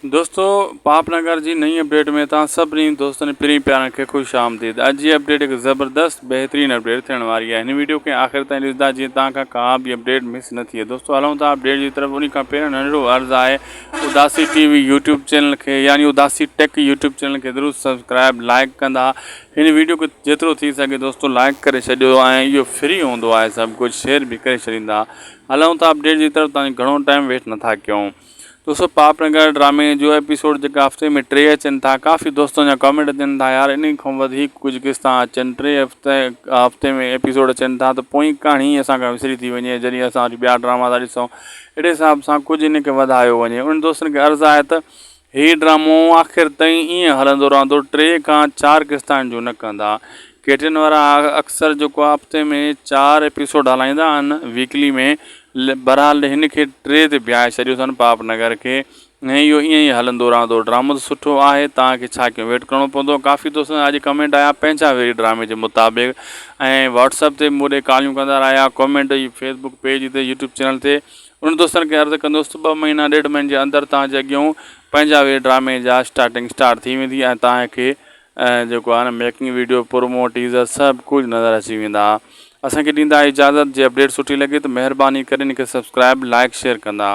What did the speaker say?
दोस्तों पापनगर जी नई अपडेट में तव्हां सभिनी दोस्तनि प्यारी प्यारनि खे ख़ुशि आमदीद। अॼु जी अपडेट हिकु ज़बरदस्त बहितरीन अपडेट थियण वारी आहे। हिन वीडियो खे आख़िर ताईं ॾिसंदा जीअं तव्हांखां का बि अपडेट मिस न थिए। दोस्तों हलूं था अपडेट जी तरफ़। उन खां पहिरियों नंढिड़ो अर्ज़ु आहे, उदासी टीवी यूट्यूब चैनल खे यानी उदासी टेक यूट्यूब चैनल खे ज़रूरु सब्सक्राइब लाइक कंदा। हिन वीडियो खे जेतिरो थी सघे दोस्तों लाइक करे छॾियो ऐं इहो फ्री हूंदो आहे, सभु कुझु शेयर भी करे छॾींदा। हलूं था अपडेट जी तरफ़, तव्हांजो घणो टाइम वेस्ट नथा कयूं। दोस्तों पापनगर ड्रामे जो एपिसोड जेका हफ़्ते में 3 अचनि था, काफ़ी दोस्तनि जा कमेंट अचनि था यार इन खां वधीक कुझु किस्सा अचनि, 3 हफ़्ते में एपिसोड अचनि था त पोइ कहाणी असांखां विसरी थी वञे जॾहिं असां वरी ॿिया ड्रामा था ॾिसूं। अहिड़े हिसाब सां कुझु इन खे वधायो वञे। उन दोस्तनि खे अर्ज़ु आहे त हीउ ड्रामो आख़िर ताईं ईअं हलंदो रहंदो, 3 खां 4 किस्ताउनि जो न कंदा। केटिरनि वारा अक्सर जेको आहे हफ़्ते में 4 एपिसोड हलाईंदा आहिनि वीकली में, बहरहाल हिन खे 3 ते बिहाए छॾियो अथनि पापनगर खे, ऐं इहो ईअं ई हलंदो रहंदो। ड्रामो त सुठो आहे, तव्हांखे छा कयूं, वेट करिणो पवंदो। काफ़ी दोस्तनि अॼु कमेंट आया पंहिंजा वेरी ड्रामे जे मुताबिक़, ऐं व्हाट्सअप ते मूं ॾे कॉलियूं कंदा रहिया, कमेंट फेसबुक पेज ते यूट्यूब चैनल ते। उन दोस्तनि खे अर्ज़ु कंदुसि 2 महीना 1.5 महीने जे अंदरि तव्हांजे अॻियां पंहिंजा वेरी ड्रामे जा स्टार्ट थी वेंदी ऐं तव्हांखे जेको आहे न मेकिंग वीडियो, प्रोमो, टीज़र सभु कुझु नज़र अची वेंदा। असांखे ॾींदा इजाज़त। जे अपडेट सुठी लॻे त महिरबानी करे इन खे सब्सक्राइब लाइक शेयर कंदा।